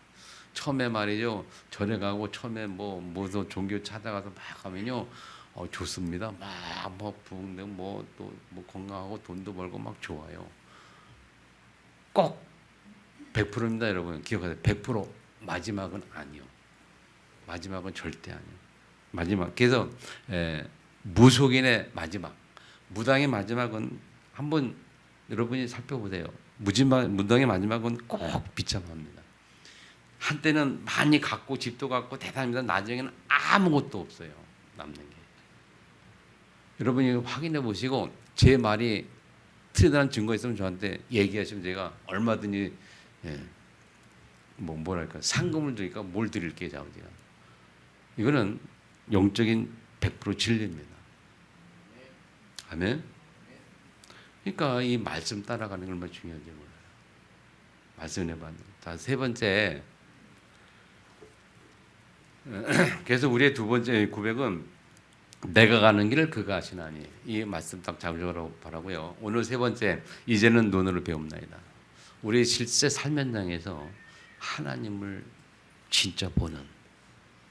처음에 말이죠, 절에 가고 처음에 뭐도 종교 찾아가서 막 하면요, 좋습니다. 막 부흥되고 또 건강하고 돈도 벌고 막 좋아요. 꼭 100%입니다, 여러분. 기억하세요. 100% 마지막은 아니요. 마지막은 절대 아니요. 마지막. 그래서 무속인의 마지막, 무당의 마지막은 한번 여러분이 살펴보세요. 무당의 마지막은 꼭 비참합니다. 한때는 많이 갖고 집도 갖고 대단합니다. 나중에는 아무것도 없어요. 남는 게. 여러분이 확인해 보시고 제 말이 틀리다는 증거 있으면 저한테 얘기하시면 제가 얼마든지 뭐랄까 상금을 드리니까 뭘 드릴게요, 제가. 이거는 영적인 100% 진리입니다. 아멘. 그러니까 이 말씀 따라가는 게 얼마나 중요한지 몰라요. 말씀을 해봤는데. 자, 세 번째. 그래서 우리의 두 번째 고백은 내가 가는 길을 그가 아시나니. 이 말씀 딱 잡으려고 바라고요. 오늘 세 번째, 이제는 눈으로 배웁나이다. 우리 실제 삶 현장에서 하나님을 진짜 보는,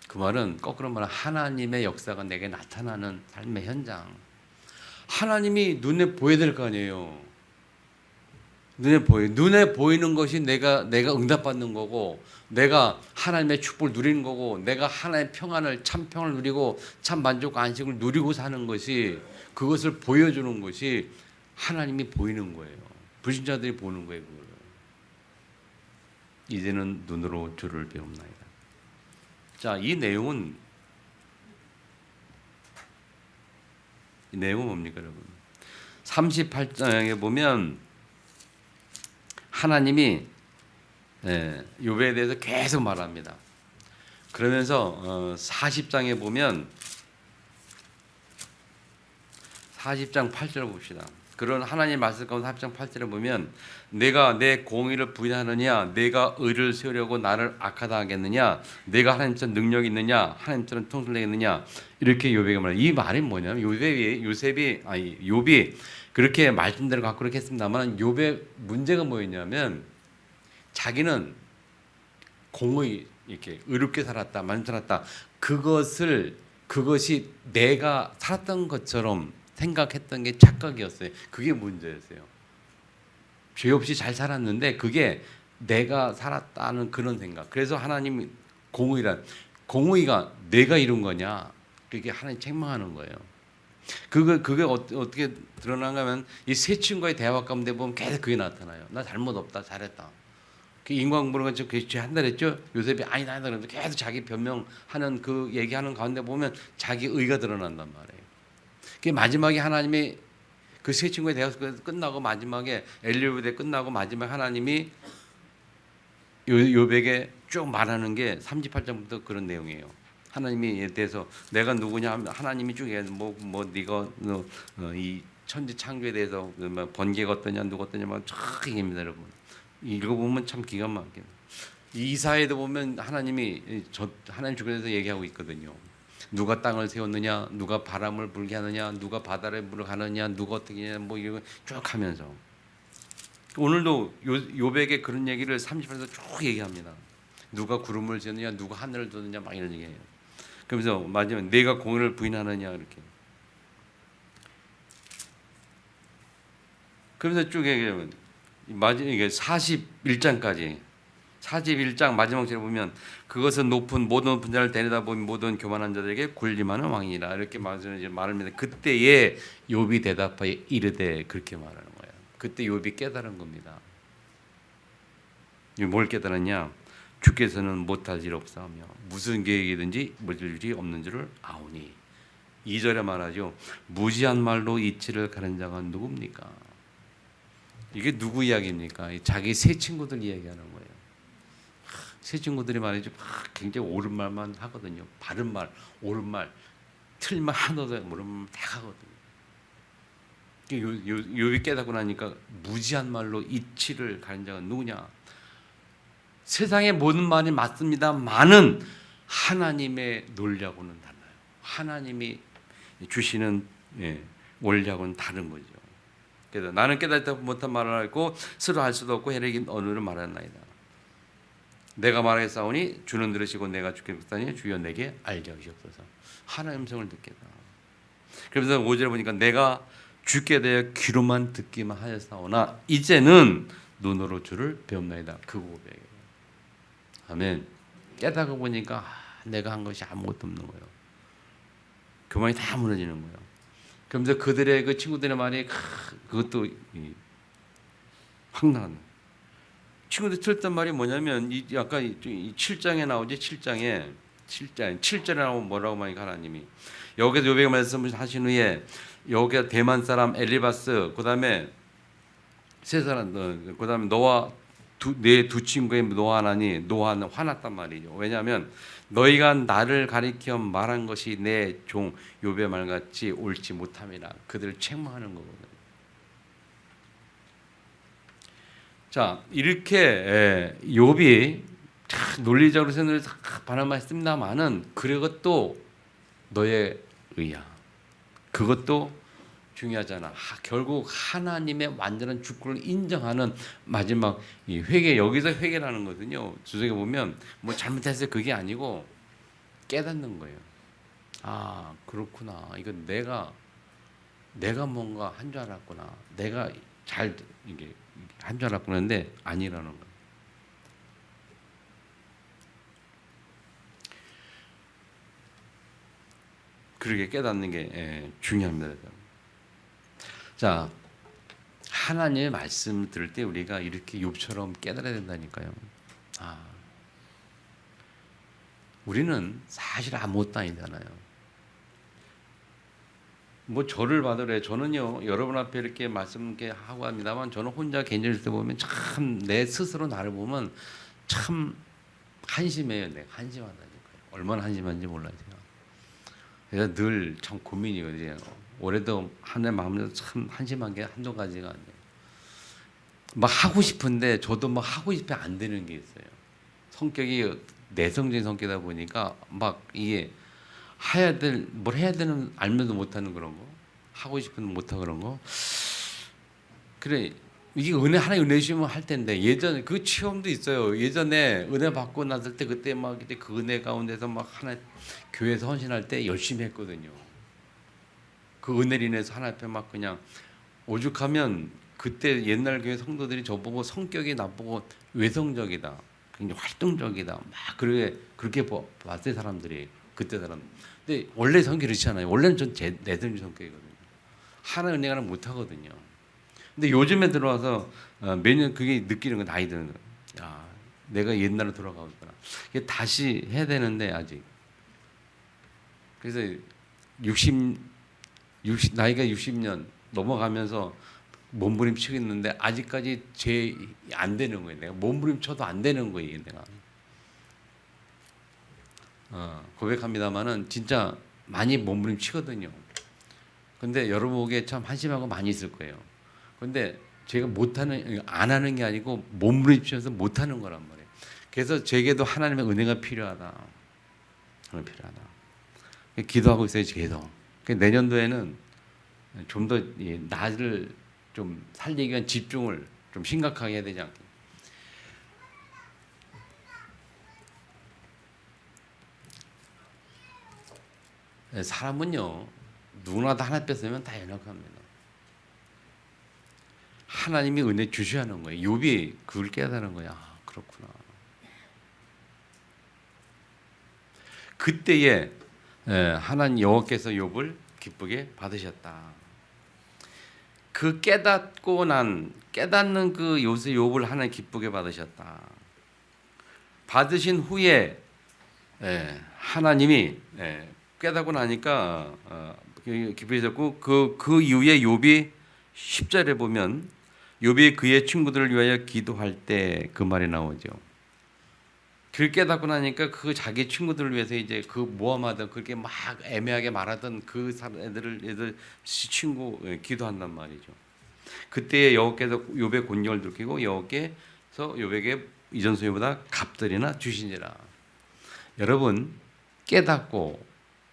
그 말은 거꾸로 말하면 하나님의 역사가 내게 나타나는 삶의 현장. 하나님이 눈에 보여야 될 거 아니에요. 눈에 보이는 것이 내가 응답받는 거고, 내가 하나님의 축복을 누리는 거고, 내가 하나님의 평안을, 참 평안을 누리고 참 만족과 안식을 누리고 사는 것이, 그것을 보여주는 것이 하나님이 보이는 거예요. 불신자들이 보는 거예요. 그거를. 이제는 눈으로 주를 배웁나이다. 자, 이 내용은 뭡니까, 여러분? 38장에 보면 하나님이 욥에 대해서 계속 말합니다. 그러면서 40장에 보면 40장 8절을 봅시다. 그런 하나님 말씀 가운데 40장 8절에 보면 내가 내 공의를 부인하느냐, 내가 의를 세우려고 나를 악하다 하겠느냐, 내가 하나님처럼 능력이 있느냐, 하나님처럼 통솔 내겠느냐, 이렇게 욥에게 말해요. 이 말이 뭐냐면 욥이 그렇게 말씀대로 갖고 그렇게 했습니다만, 욥의 문제가 뭐였냐면 자기는 공의, 이렇게 의롭게 살았다, 많이 살았다, 그것이 내가 살았던 것처럼 생각했던 게 착각이었어요. 그게 문제였어요. 죄 없이 잘 살았는데 그게 내가 살았다는 그런 생각. 그래서 하나님 공의가 내가 이룬 거냐, 그게 하나님 책망하는 거예요. 그게 어떻게 드러나가 하면 이 세 친구의 대화 가운데 보면 계속 그게 나타나요. 나 잘못 없다, 잘했다. 그 인과응보는 건 그게 죄한다 그랬죠. 요셉이 아니다 그러는데 계속 자기 변명하는 그 얘기하는 가운데 보면 자기 의가 드러난단 말이에요. 그 마지막에 하나님이 그 세 친구의 대화 끝나고 마지막에 엘리야부대 끝나고 마지막에 하나님이 욥에게 쭉 말하는 게 38장부터 그런 내용이에요. 하나님에 대해서 내가 누구냐 하면 하나님이 쭉 네가 이 천지 창조에 대해서 번개가 어떠냐, 누가 어떠냐 막 쫙 얘기합니다, 여러분. 읽어보면 참 기가 막혀요. 이사에도 보면 하나님 주권에서 얘기하고 있거든요. 누가 땅을 세웠느냐, 누가 바람을 불게 하느냐, 누가 바다를 물어 가느냐, 누가 어떻게 하냐, 뭐 이런 쭉 하면서 오늘도 욥에게 그런 얘기를 30절에서 쭉 얘기합니다. 누가 구름을 지었느냐, 누가 하늘을 두느냐, 막 이런 얘기예요. 그러면서 마지막에 내가 공의를 부인하느냐, 이렇게. 그러면서 쭉 얘기하면 이게 41장까지 41장 마지막 절에 보면 그것은 높은 자를 데려다 보면 모든 교만한 자들에게 군림하는 왕이라, 이렇게 말합니다. 그때에 욥이 대답하여 이르되, 그렇게 말하는 거예요. 그때 욥이 깨달은 겁니다. 뭘 깨달았냐? 주께서는 못할 일 없사하며 무슨 계획이든지 묻을 일이 없는 줄을 아오니. 2절에 말하죠. 무지한 말로 이치를 가른 자가 누굽니까? 이게 누구 이야기입니까? 자기 새 친구들 이야기하는 거예요. 새 친구들이 말이죠. 굉장히 옳은 말만 하거든요. 바른 말, 옳은 말, 틀린 말 하나도 모르면 다 하거든요. 욥이 깨닫고 나니까 무지한 말로 이치를 가린 자가 누구냐? 세상의 모든 말이 맞습니다만은 하나님의 논리하고는 달라요. 하나님이 주시는 원리하고는 다른 거죠. 그래서 나는 깨닫지 못한 말을 하고 스스로 할 수도 없고 해내긴 언어를 말하나이다. 내가 말하겠사오니 주는 들으시고 내가 주께 묻다니 주여 내게 알게 하시옵소서. 하나님의 음성을 듣겠다. 그래서 5절에 보니까 내가 주께 대해 귀로만 듣기만 하였사오나 이제는 눈으로 주를 배웁나이다. 그 고백이에요. 아멘. 깨닫고 보니까 내가 한 것이 아무것도 없는 거예요. 교만이 다 무너지는 거예요. 그러면서 그들의 그 친구들의 말이 그것도 황당한 거예요. 친구들 들었던 말이 뭐냐면 아까 이 7장에 나오지 7절에 나오면 뭐라고 하니까 하나님이 여기서 욥에게 말씀하신 후에 여기 대만 사람 엘리바스 그다음에 세 사람 그다음에 너와 내 두 친구의 노아나니 노아는 화났단 말이죠. 왜냐하면 너희가 나를 가리켜 말한 것이 내 종 욥의 말같이 옳지 못함이라 그들을 책망하는 거거든요. 자 이렇게 욥이 논리적으로 생각을 반응했습니다만은 그것도 너의 의야. 그것도 중요하잖아. 결국 하나님의 완전한 주권을 인정하는 마지막 이 회개 여기서 회개라는 거거든요. 주석에 보면 뭐 잘못했어요 그게 아니고 깨닫는 거예요. 아 그렇구나. 이건 내가 뭔가 한 줄 알았구나. 내가 잘 이게 한 줄 알았구나. 근데 아니라는 거예요. 그렇게 깨닫는 게 중요합니다. 자, 하나님의 말씀 들을 때 우리가 이렇게 욥처럼 깨달아야 된다니까요. 우리는 사실 아무것도 아니잖아요. 뭐 저를 봐도래. 저는요 여러분 앞에 이렇게 말씀 하고 합니다만 저는 혼자 개인적으로 있을 때 보면 참 내 스스로 나를 보면 참 한심해요. 내가 한심하다니까요. 얼마나 한심한지 몰라요. 그래서 늘 참 고민이거든요. 올해도 한 해 마음에서 참 한심한 게 한두 가지가 아니에요. 막 하고 싶은데 저도 막 하고 싶어 안 되는 게 있어요. 성격이 내성적인 성격이다 보니까 막 이게 뭘 해야 되는 알면서 못하는 그런 거, 하고 싶은데 못하고 그런 거. 그래 이게 하나님 은혜 주시면 할 텐데 예전에 그 체험도 있어요. 예전에 은혜 받고 났을 때 그때 막 그 은혜 가운데서 막 하나 교회에서 헌신할 때 열심히 했거든요. 그 은혜로 인해서 하나님 앞에 막 그냥 오죽하면 그때 옛날 교회 성도들이 저보고 성격이 나쁘고 외성적이다, 굉장히 활동적이다, 막 그렇게 봤어요 사람들이 그때 사람. 근데 원래 성격이 그렇잖아요. 원래는 전 내성적인 성격이거든요. 하나님 은혜가 못 하거든요. 근데 요즘에 들어와서 매년 그게 느끼는 거 나이 드는 거예요. 야, 내가 옛날로 돌아가고 있구나. 이게 다시 해야 되는데 아직. 그래서 나이가 60년 넘어가면서 몸부림치고 있는데 아직까지 안 되는 거예요. 내가 몸부림쳐도 안 되는 거예요. 내가 고백합니다만은 진짜 많이 몸부림치거든요. 근데 여러분 보기에 참 한심하고 많이 있을 거예요. 근데 제가 안 하는 게 아니고 몸부림치면서 못하는 거란 말이에요. 그래서 제게도 하나님의 은혜가 필요하다. 기도하고 있어요. 계속. 내년도에는 좀 더 나를 좀 살리기 위한 집중을 좀 심각하게 해야 되지 않겠냐. 사람은요 누구나 다 하나 뺐으면 다 연약합니다. 하나님이 은혜 주셔야 하는 거예요. 욥이 그걸 깨달은 거야. 그렇구나. 그때에 하나님 여호와께서 욥을 기쁘게 받으셨다. 그 깨닫는 그 요새 욥을 하나님 기쁘게 받으셨다. 받으신 후에 하나님이 깨닫고 나니까 기쁘셨고 그 이후에 욥이 10절에 보면 욥이 그의 친구들을 위하여 기도할 때 그 말이 나오죠. 그 깨닫고 나니까 그 자기 친구들을 위해서 이제 그 모함하던 그렇게 막 애매하게 말하던 그 애들 친구 기도한단 말이죠. 그때 여호께서 욥의 곤경을 들키고 여호께서 욥에게 이전 소유보다 갑들이나 주시니라. 여러분 깨닫고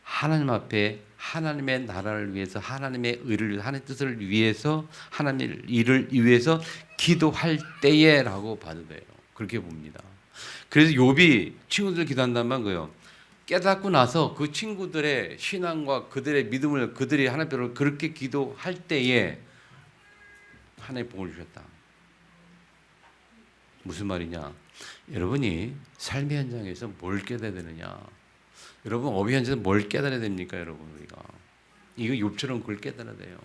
하나님 앞에 하나님의 나라를 위해서 하나님의 의를 위해서 하나님의 뜻을 위해서 하나님의 일을 위해서 기도할 때에라고 봐도 돼요. 그렇게 봅니다. 그래서 욥이 친구들 기도한다는 거예요. 깨닫고 나서 그 친구들의 신앙과 그들의 믿음을 그들이 하나님께로 그렇게 기도할 때에 하나님의 복을 주셨다. 무슨 말이냐? 여러분이 삶의 현장에서 뭘 깨달아야 되느냐? 여러분 어휘 현장에서 뭘 깨달아야 됩니까, 여러분 우리가? 이거 욥처럼 그걸 깨달아야 돼요.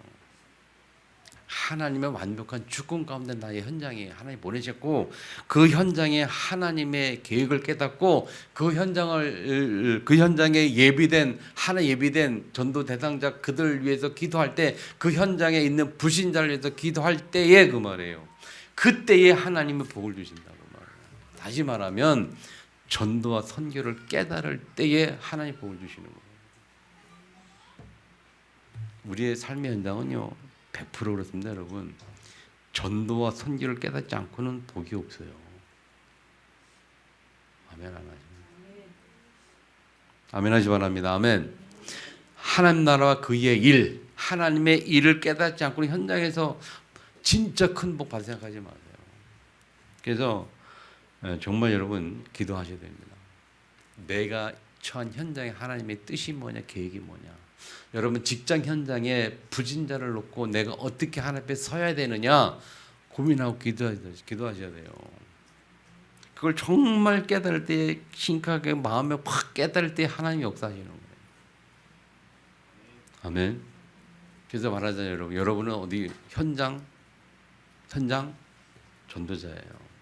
하나님의 완벽한 주권 가운데 나의 현장에 하나님 보내셨고 그 현장에 하나님의 계획을 깨닫고 그 현장에 예비된 하나 예비된 전도 대상자 그들을 위해서 기도할 때 그 현장에 있는 불신자를 위해서 기도할 때에 그 말이에요. 그때에 하나님의 복을 주신다고 말해요. 다시 말하면 전도와 선교를 깨달을 때에 하나님 복을 주시는 거예요. 우리의 삶의 현장은요 100% 그렇습니다, 여러분. 전도와 선교를 깨닫지 않고는 복이 없어요. 아멘 안 하십니까? 아멘 하시 바랍니다. 아멘. 하나님 나라와 그의 일, 하나님의 일을 깨닫지 않고는 현장에서 진짜 큰 복 받을 생각하지 마세요. 그래서 정말 여러분 기도하셔야 됩니다. 내가 처한 현장에 하나님의 뜻이 뭐냐, 계획이 뭐냐. 여러분 직장 현장에 부진자를 놓고 내가 어떻게 하나님 앞에 서야 되느냐 고민하고 기도하셔야 돼요. 그걸 정말 깨달을 때 심각하게 마음에 확 깨달을 때 하나님이 역사하시는 거예요. 아멘. 그래서 말하잖아요, 여러분은 어디 현장 전도자예요.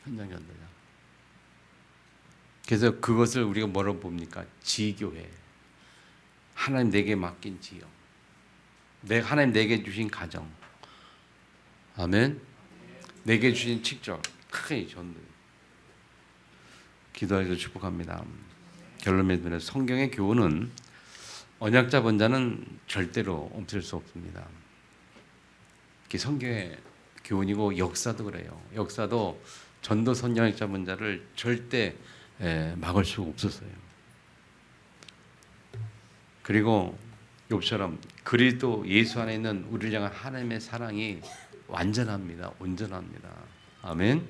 현장 전도자. 그래서 그것을 우리가 뭐라고 봅니까? 지교회. 하나님 내게 맡긴 지역, 하나님 내게 주신 가정, 아멘. 내게 주신 직접 크게 전도. 기도하기를 축복합니다. 결론에 성경의 교훈은 언약자 본자는 절대로 없앨 수 없습니다. 성경의 교훈이고 역사도 그래요. 역사도 전도 선언약자 본자를 절대 막을 수가 없었어요. 그리고 욥처럼 그리스도 예수 안에 있는 우리를 향한 하나님의 사랑이 완전합니다. 온전합니다. 아멘.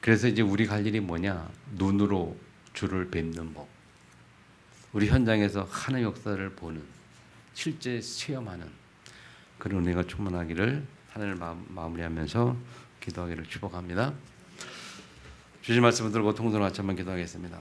그래서 이제 우리 갈 일이 뭐냐? 눈으로 주를 뵙는 법. 우리 현장에서 하나님의 역사를 보는, 실제 체험하는 그런 은혜가 충만하기를 하나님을 마무리하면서 기도하기를 축복합니다. 주신 말씀을 들고 통성을 같이 한번 기도하겠습니다.